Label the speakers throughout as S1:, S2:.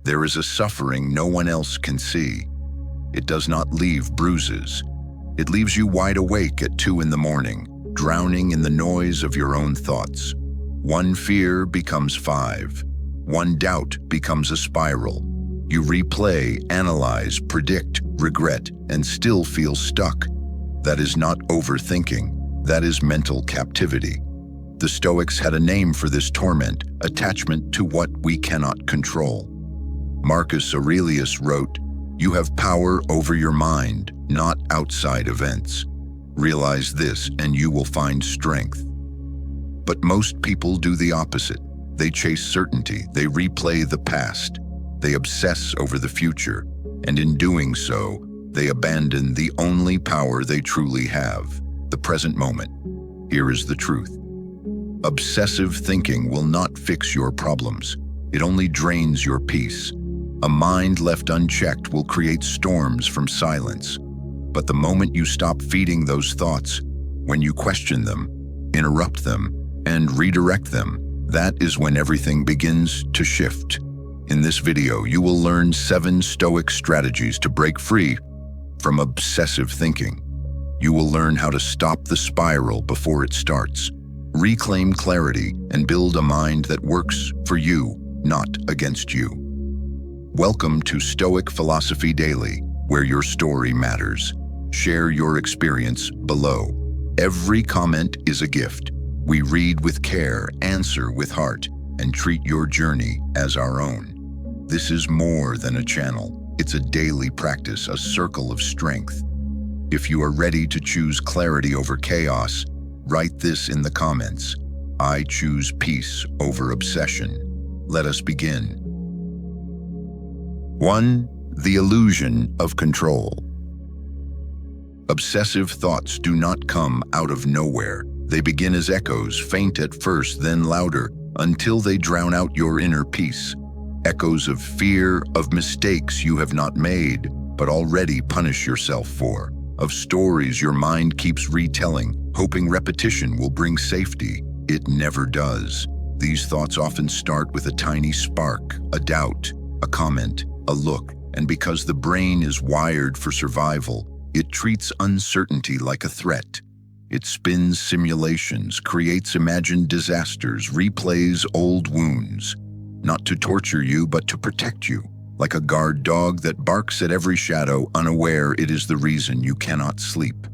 S1: There is a suffering no one else can see. It does not leave bruises. It leaves you wide awake at 2 in the morning, drowning in the noise of your own thoughts. One fear becomes 5. One doubt becomes a spiral. You replay, analyze, predict, regret, and still feel stuck. That is not overthinking. That is mental captivity. The Stoics had a name for this torment, attachment to what we cannot control. Marcus Aurelius wrote, "You have power over your mind, not outside events. Realize this and you will find strength." But most people do the opposite. They chase certainty, they replay the past, they obsess over the future, and in doing so, they abandon the only power they truly have, the present moment. Here is the truth. Obsessive thinking will not fix your problems. It only drains your peace. A mind left unchecked will create storms from silence. But the moment you stop feeding those thoughts, when you question them, interrupt them, and redirect them, that is when everything begins to shift. In this video, you will learn 7 Stoic strategies to break free from obsessive thinking. You will learn how to stop the spiral before it starts, reclaim clarity, and build a mind that works for you, not against you. Welcome to Stoic Philosophy Daily, where your story matters. Share your experience below. Every comment is a gift. We read with care, answer with heart, and treat your journey as our own. This is more than a channel. It's a daily practice, a circle of strength. If you are ready to choose clarity over chaos, write this in the comments. I choose peace over obsession. Let us begin. 1. The illusion of control. Obsessive thoughts do not come out of nowhere. They begin as echoes, faint at first, then louder, until they drown out your inner peace. Echoes of fear, of mistakes you have not made, but already punish yourself for. Of stories your mind keeps retelling, hoping repetition will bring safety. It never does. These thoughts often start with a tiny spark, a doubt, a comment, a look, and because the brain is wired for survival, it treats uncertainty like a threat. It spins simulations, creates imagined disasters, replays old wounds, not to torture you, but to protect you. Like a guard dog that barks at every shadow, unaware it is the reason you cannot sleep.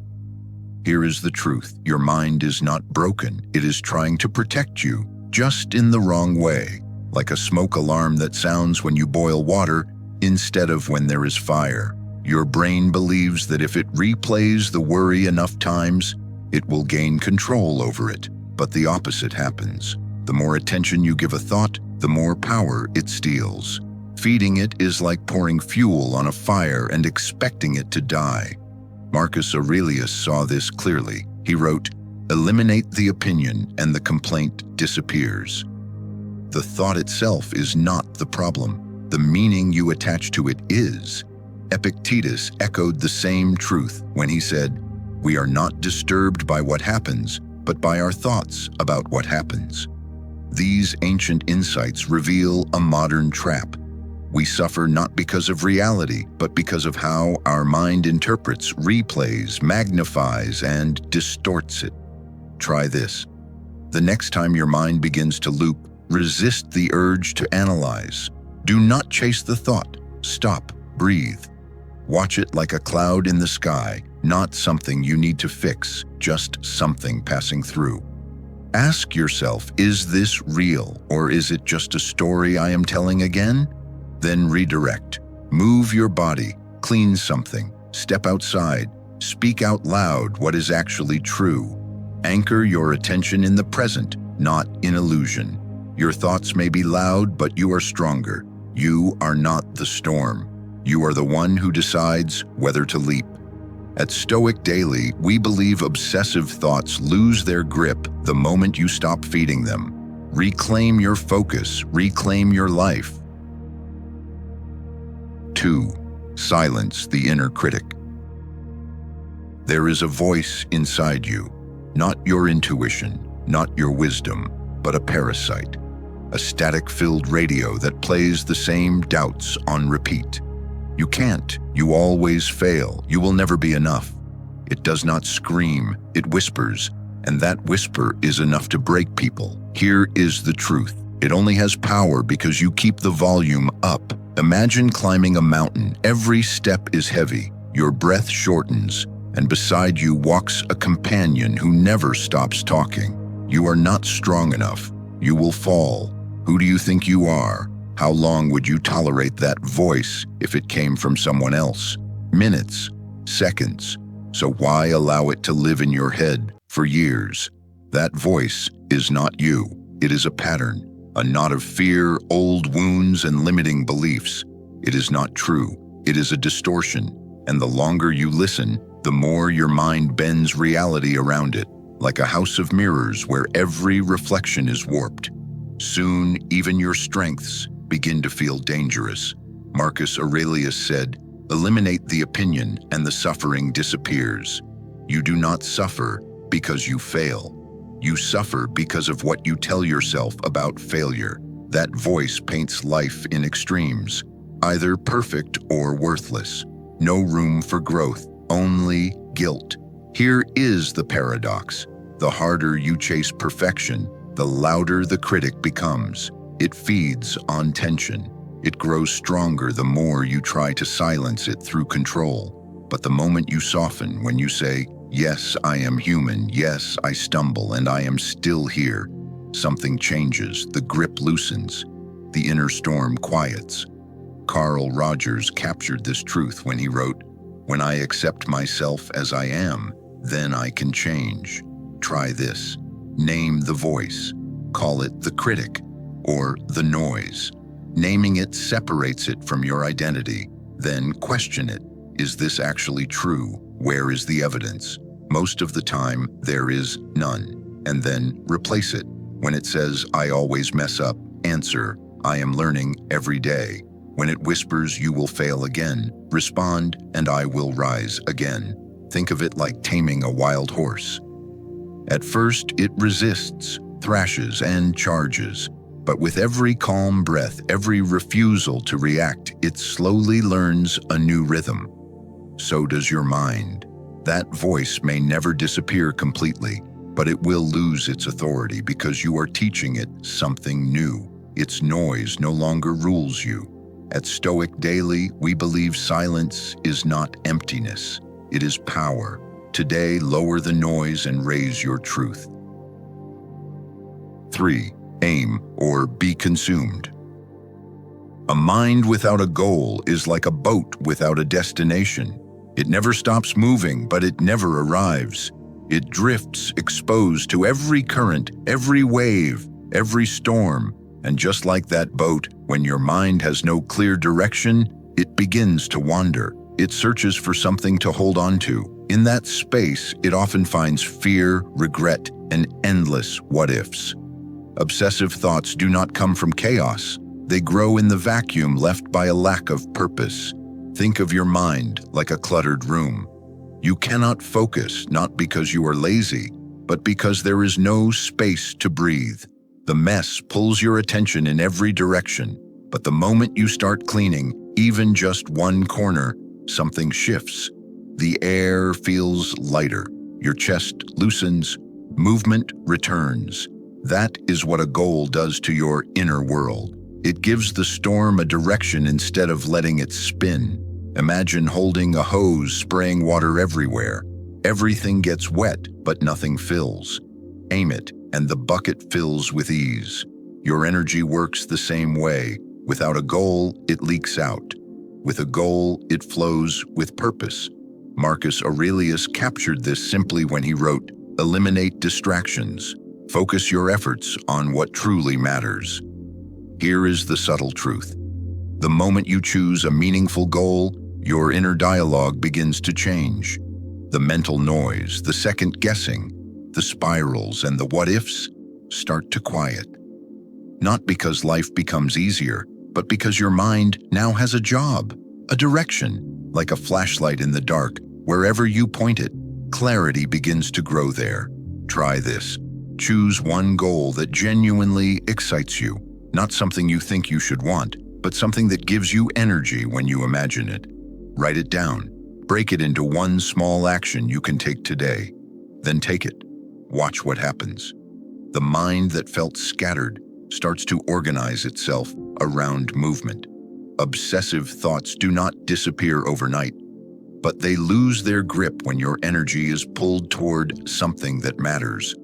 S1: Here is the truth. Your mind is not broken. It is trying to protect you, just in the wrong way. Like a smoke alarm that sounds when you boil water instead of when there is fire. Your brain believes that if it replays the worry enough times, it will gain control over it. But the opposite happens. The more attention you give a thought, the more power it steals. Feeding it is like pouring fuel on a fire and expecting it to die. Marcus Aurelius saw this clearly. He wrote, "Eliminate the opinion and the complaint disappears." The thought itself is not the problem. The meaning you attach to it is. Epictetus echoed the same truth when he said, "We are not disturbed by what happens, but by our thoughts about what happens." These ancient insights reveal a modern trap. We suffer not because of reality, but because of how our mind interprets, replays, magnifies, and distorts it. Try this. The next time your mind begins to loop, resist the urge to analyze. Do not chase the thought. Stop, breathe. Watch it like a cloud in the sky, not something you need to fix, just something passing through. Ask yourself, is this real, or is it just a story I am telling again? Then redirect. Move your body, clean something, step outside, speak out loud what is actually true. Anchor your attention in the present, not in illusion. Your thoughts may be loud, but you are stronger. You are not the storm. You are the one who decides whether to leap. At Stoic Daily, we believe obsessive thoughts lose their grip the moment you stop feeding them. Reclaim your focus, reclaim your life. 2. Silence the inner critic. There is a voice inside you, not your intuition, not your wisdom, but a parasite. a static-filled radio that plays the same doubts on repeat. You can't, you always fail, you will never be enough. It does not scream, it whispers, and that whisper is enough to break people. Here is the truth. It only has power because you keep the volume up. Imagine climbing a mountain. Every step is heavy, your breath shortens, and beside you walks a companion who never stops talking. You are not strong enough. You will fall. Who do you think you are? How long would you tolerate that voice if it came from someone else? Minutes, seconds. So why allow it to live in your head for years? That voice is not you. It is a pattern, a knot of fear, old wounds, and limiting beliefs. It is not true. It is a distortion. And the longer you listen, the more your mind bends reality around it, like a house of mirrors where every reflection is warped. Soon, even your strengths begin to feel dangerous. Marcus Aurelius said, "Eliminate the opinion and the suffering disappears." You do not suffer because you fail. You suffer because of what you tell yourself about failure. That voice paints life in extremes, either perfect or worthless. No room for growth, only guilt. Here is the paradox. The harder you chase perfection, the louder the critic becomes. It feeds on tension. It grows stronger the more you try to silence it through control. But the moment you soften, when you say, "Yes, I am human, yes, I stumble, and I am still here," something changes, the grip loosens, the inner storm quiets. Carl Rogers captured this truth when he wrote, "When I accept myself as I am, then I can change." Try this. Name the voice. Call it the critic or the noise. Naming it separates it from your identity. Then question it. Is this actually true? Where is the evidence? Most of the time, there is none. And then replace it. When it says, "I always mess up," answer, "I am learning every day." When it whispers, "You will fail again," respond, "And I will rise again." Think of it like taming a wild horse. At first, it resists, thrashes, and charges. But with every calm breath, every refusal to react, it slowly learns a new rhythm. So does your mind. That voice may never disappear completely, but it will lose its authority because you are teaching it something new. Its noise no longer rules you. At Stoic Daily, we believe silence is not emptiness. It is power. Today, lower the noise and raise your truth. 3. Aim or be consumed. A mind without a goal is like a boat without a destination. It never stops moving, but it never arrives. It drifts, exposed to every current, every wave, every storm. And just like that boat, when your mind has no clear direction, it begins to wander. It searches for something to hold on to. In that space, it often finds fear, regret, and endless what-ifs. Obsessive thoughts do not come from chaos. They grow in the vacuum left by a lack of purpose. Think of your mind like a cluttered room. You cannot focus, not because you are lazy, but because there is no space to breathe. The mess pulls your attention in every direction, but the moment you start cleaning, even just one corner, something shifts. The air feels lighter, your chest loosens, movement returns. That is what a goal does to your inner world. It gives the storm a direction instead of letting it spin. Imagine holding a hose, spraying water everywhere. Everything gets wet, but nothing fills. Aim it, and the bucket fills with ease. Your energy works the same way. Without a goal, it leaks out. With a goal, it flows with purpose. Marcus Aurelius captured this simply when he wrote, "Eliminate distractions. Focus your efforts on what truly matters." Here is the subtle truth. The moment you choose a meaningful goal, your inner dialogue begins to change. The mental noise, the second guessing, the spirals, and the what-ifs start to quiet. Not because life becomes easier, but because your mind now has a job, a direction, like a flashlight in the dark. Wherever you point it, clarity begins to grow there. Try this. Choose one goal that genuinely excites you. Not something you think you should want, but something that gives you energy when you imagine it. Write it down. Break it into one small action you can take today. Then take it. Watch what happens. The mind that felt scattered starts to organize itself around movement. Obsessive thoughts do not disappear overnight, but they lose their grip when your energy is pulled toward something that matters.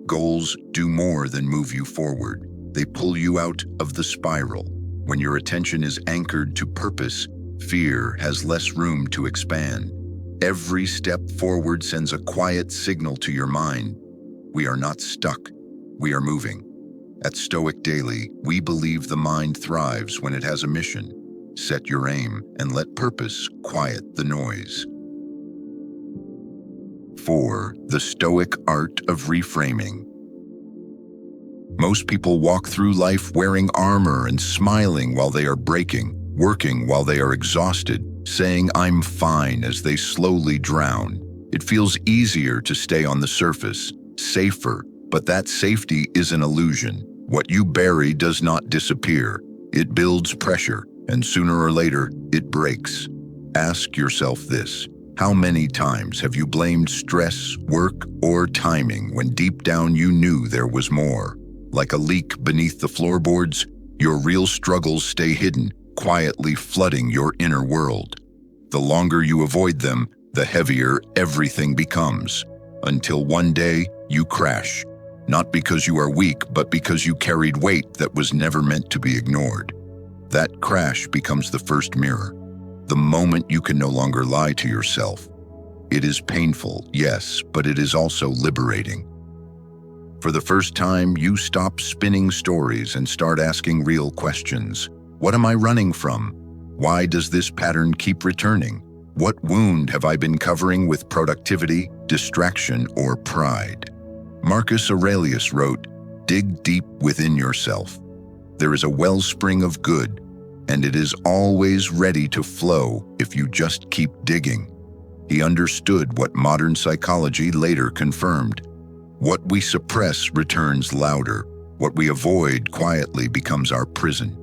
S1: Goals do more than move you forward. They pull you out of the spiral. When your attention is anchored to purpose, fear has less room to expand. Every step forward sends a quiet signal to your mind. We are not stuck. We are moving. At Stoic Daily, we believe the mind thrives when it has a mission. Set your aim and let purpose quiet the noise. 4. The Stoic art of reframing. Most people walk through life wearing armor and smiling while they are breaking, working while they are exhausted, saying "I'm fine" as they slowly drown. It feels easier to stay on the surface, safer, but that safety is an illusion. What you bury does not disappear. It builds pressure, and sooner or later, it breaks. Ask yourself this: how many times have you blamed stress, work, or timing when deep down you knew there was more? Like a leak beneath the floorboards, your real struggles stay hidden, quietly flooding your inner world. The longer you avoid them, the heavier everything becomes, until one day you crash. Not because you are weak, but because you carried weight that was never meant to be ignored. That crash becomes the first mirror, the moment you can no longer lie to yourself. It is painful, yes, but it is also liberating. For the first time, you stop spinning stories and start asking real questions. What am I running from? Why does this pattern keep returning? What wound have I been covering with productivity, distraction, or pride? Marcus Aurelius wrote, "Dig deep within yourself. There is a wellspring of good, and it is always ready to flow if you just keep digging." He understood what modern psychology later confirmed. What we suppress returns louder. What we avoid quietly becomes our prison.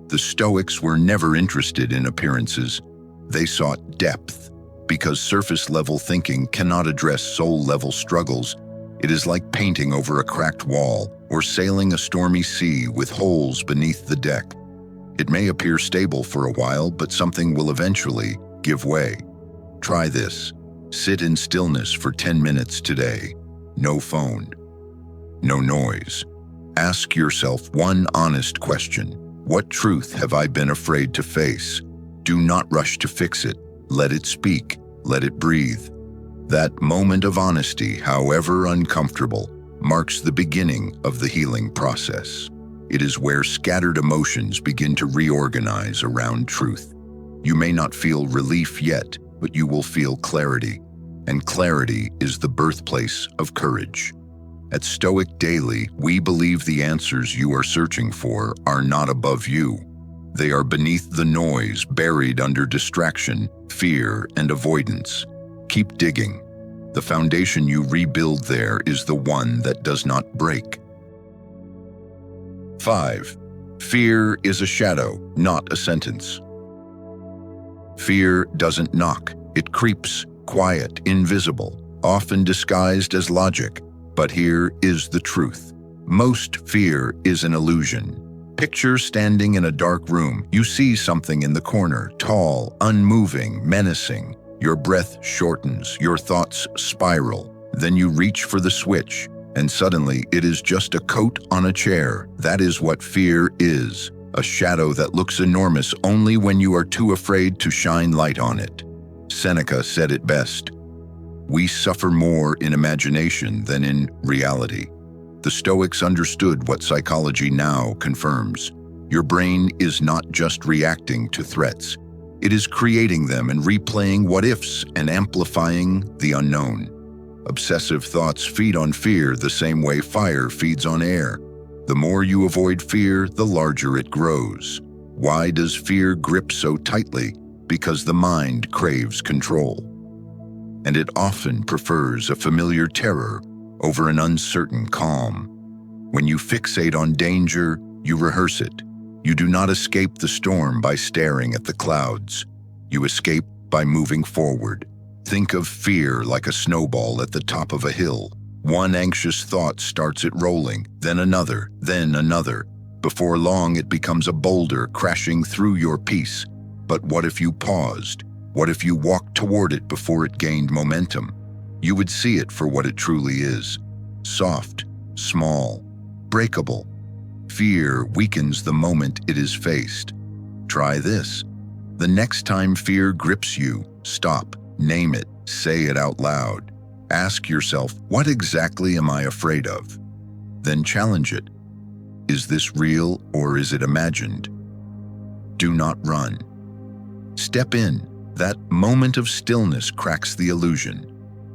S1: The Stoics were never interested in appearances. They sought depth. Because surface-level thinking cannot address soul-level struggles, it is like painting over a cracked wall or sailing a stormy sea with holes beneath the deck. It may appear stable for a while, but something will eventually give way. Try this. Sit in stillness for 10 minutes today. No phone. No noise. Ask yourself one honest question. What truth have I been afraid to face? Do not rush to fix it. Let it speak. Let it breathe. That moment of honesty, however uncomfortable, marks the beginning of the healing process. It is where scattered emotions begin to reorganize around truth. You may not feel relief yet, but you will feel clarity. And clarity is the birthplace of courage. At Stoic Daily, we believe the answers you are searching for are not above you. They are beneath the noise, buried under distraction, fear, and avoidance. Keep digging. The foundation you rebuild there is the one that does not break. 5. Fear is a shadow, not a sentence. Fear doesn't knock. It creeps, quiet, invisible, often disguised as logic. But here is the truth. Most fear is an illusion. Picture standing in a dark room. You see something in the corner, tall, unmoving, menacing. Your breath shortens, your thoughts spiral. Then you reach for the switch, and suddenly it is just a coat on a chair. That is what fear is, a shadow that looks enormous only when you are too afraid to shine light on it. Seneca said it best: "We suffer more in imagination than in reality." The Stoics understood what psychology now confirms. Your brain is not just reacting to threats. It is creating them and replaying what-ifs and amplifying the unknown. Obsessive thoughts feed on fear the same way fire feeds on air. The more you avoid fear, the larger it grows. Why does fear grip so tightly? Because the mind craves control. And it often prefers a familiar terror over an uncertain calm. When you fixate on danger, You rehearse it. You do not escape the storm by staring at the clouds. You escape by moving forward. Think of fear like a snowball at the top of a hill. One anxious thought starts it rolling, then another, then another. Before long, it becomes a boulder crashing through your peace. But what if you paused? What if you walked toward it before it gained momentum? You would see it for what it truly is. Soft, small, breakable. Fear weakens the moment it is faced. Try this. The next time fear grips you, stop, name it, say it out loud. Ask yourself, what exactly am I afraid of? Then challenge it. Is this real or is it imagined? Do not run. Step in. That moment of stillness cracks the illusion.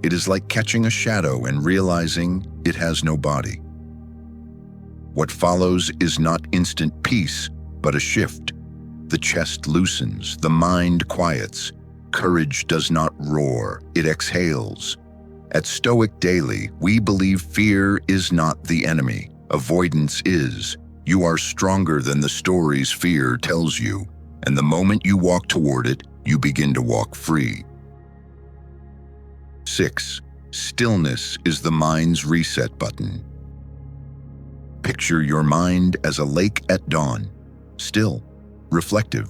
S1: It is like catching a shadow and realizing it has no body. What follows is not instant peace, but a shift. The chest loosens, the mind quiets. Courage does not roar, it exhales. At Stoic Daily, we believe fear is not the enemy. Avoidance is. You are stronger than the stories fear tells you, and the moment you walk toward it, you begin to walk free. 6. Stillness is the mind's reset button. Picture your mind as a lake at dawn, still, reflective,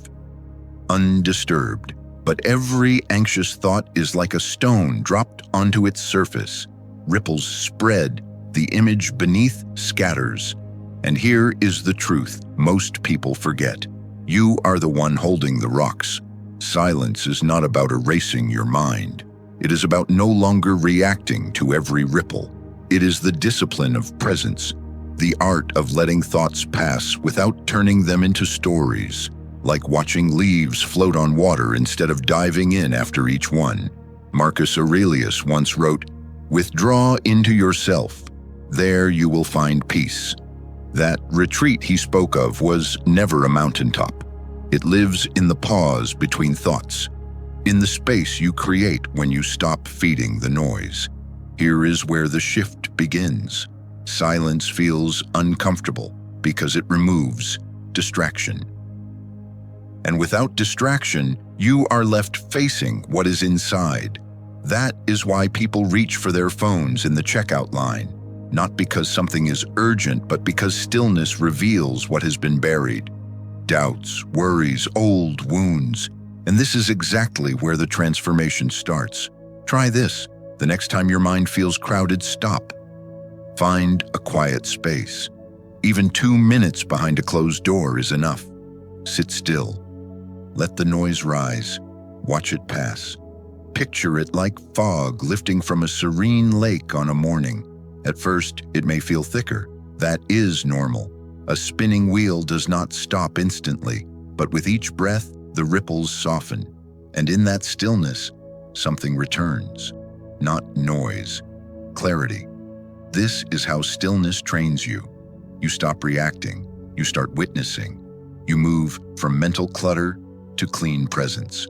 S1: undisturbed. But every anxious thought is like a stone dropped onto its surface. Ripples spread, the image beneath scatters. And here is the truth most people forget. You are the one holding the rocks. Silence is not about erasing your mind. It is about no longer reacting to every ripple. It is the discipline of presence, the art of letting thoughts pass without turning them into stories, like watching leaves float on water instead of diving in after each one. Marcus Aurelius once wrote, "Withdraw into yourself. There you will find peace." That retreat he spoke of was never a mountaintop. It lives in the pause between thoughts, in the space you create when you stop feeding the noise. Here is where the shift begins. Silence feels uncomfortable because it removes distraction. And without distraction, you are left facing what is inside. That is why people reach for their phones in the checkout line, not because something is urgent, but because stillness reveals what has been buried. Doubts, worries, old wounds. And this is exactly where the transformation starts. Try this. The next time your mind feels crowded, stop. Find a quiet space. Even 2 minutes behind a closed door is enough. Sit still. Let the noise rise. Watch it pass. Picture it like fog lifting from a serene lake on a morning. At first, it may feel thicker. That is normal. A spinning wheel does not stop instantly, but with each breath, the ripples soften. And in that stillness, something returns. Not noise, clarity. This is how stillness trains you. You stop reacting. You start witnessing. You move from mental clutter to clean presence.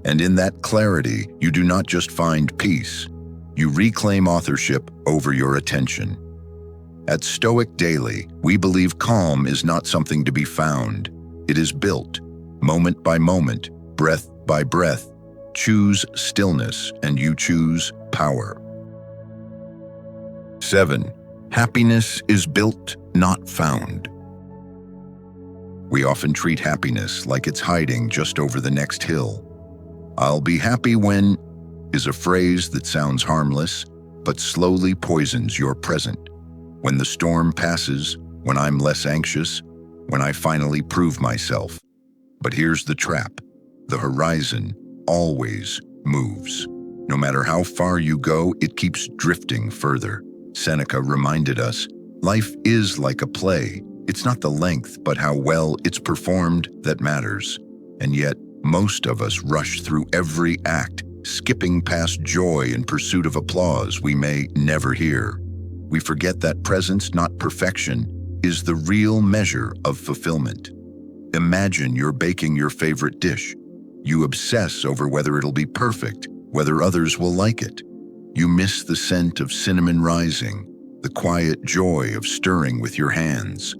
S1: And in that clarity, you do not just find peace. You reclaim authorship over your attention. At Stoic Daily, we believe calm is not something to be found. It is built, moment by moment, breath by breath. Choose stillness and you choose power. 7. Happiness is built, not found. We often treat happiness like it's hiding just over the next hill. "I'll be happy when" is a phrase that sounds harmless, but slowly poisons your present. When the storm passes, when I'm less anxious, when I finally prove myself. But here's the trap. The horizon always moves. No matter how far you go, it keeps drifting further. Seneca reminded us, life is like a play. It's not the length, but how well it's performed that matters. And yet, most of us rush through every act, skipping past joy in pursuit of applause we may never hear. We forget that presence, not perfection, is the real measure of fulfillment. Imagine you're baking your favorite dish. You obsess over whether it'll be perfect, whether others will like it. You miss the scent of cinnamon rising, the quiet joy of stirring with your hands.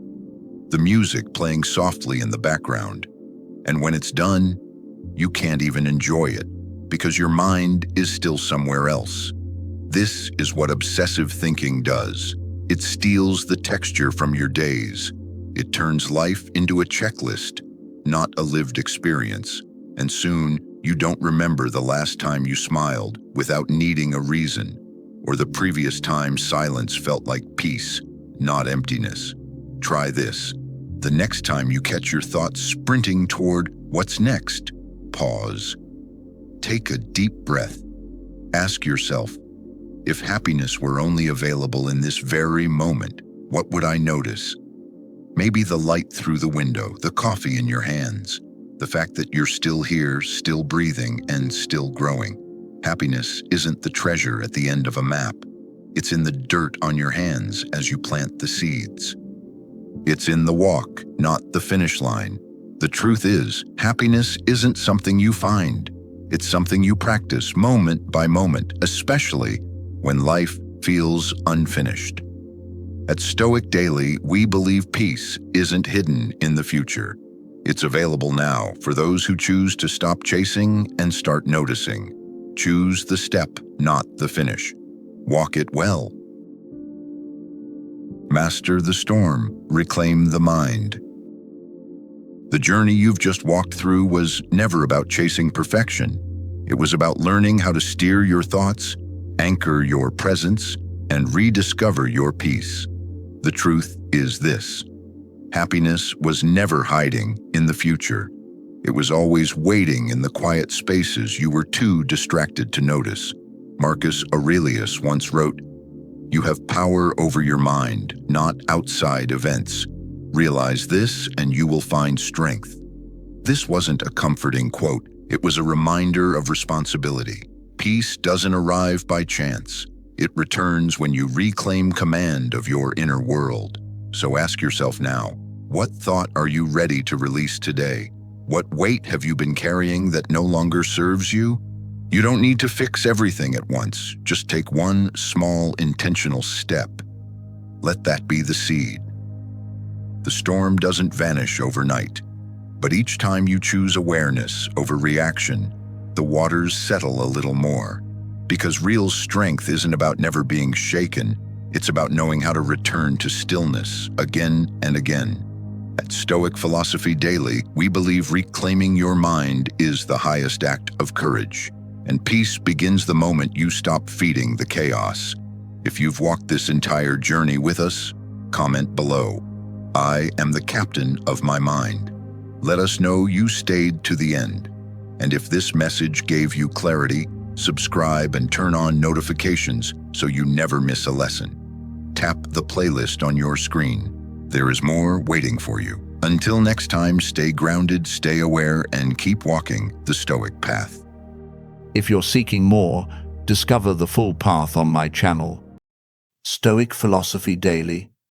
S1: the music playing softly in the background. And when it's done, you can't even enjoy it because your mind is still somewhere else. This is what obsessive thinking does. It steals the texture from your days. It turns life into a checklist, not a lived experience. And soon, you don't remember the last time you smiled without needing a reason, or the previous time silence felt like peace, not emptiness. Try this. The next time you catch your thoughts sprinting toward what's next, pause. Take a deep breath. Ask yourself, if happiness were only available in this very moment, what would I notice? Maybe the light through the window, the coffee in your hands, the fact that you're still here, still breathing, and still growing. Happiness isn't the treasure at the end of a map. It's in the dirt on your hands as you plant the seeds. It's in the walk, not the finish line. The truth is, happiness isn't something you find. It's something you practice moment by moment, especially when life feels unfinished. At Stoic Daily, we believe peace isn't hidden in the future. It's available now for those who choose to stop chasing and start noticing. Choose the step, not the finish. Walk it well. Master the storm, reclaim the mind. The journey you've just walked through was never about chasing perfection. It was about learning how to steer your thoughts, anchor your presence, and rediscover your peace. The truth is this: happiness was never hiding in the future. It was always waiting in the quiet spaces you were too distracted to notice. Marcus Aurelius once wrote, "You have power over your mind, not outside events. Realize this and you will find strength." This wasn't a comforting quote. It was a reminder of responsibility. Peace doesn't arrive by chance. It returns when you reclaim command of your inner world. So ask yourself now, what thought are you ready to release today? What weight have you been carrying that no longer serves you? You don't need to fix everything at once. Just take one small, intentional step. Let that be the seed. The storm doesn't vanish overnight, but each time you choose awareness over reaction, the waters settle a little more. Because real strength isn't about never being shaken, it's about knowing how to return to stillness again and again. At Stoic Philosophy Daily, we believe reclaiming your mind is the highest act of courage. And peace begins the moment you stop feeding the chaos. If you've walked this entire journey with us, comment below. I am the captain of my mind. Let us know you stayed to the end. And if this message gave you clarity, subscribe and turn on notifications so you never miss a lesson. Tap the playlist on your screen. There is more waiting for you. Until next time, stay grounded, stay aware, and keep walking the Stoic path.
S2: If you're seeking more, discover the full path on my channel, Stoic Philosophy Daily.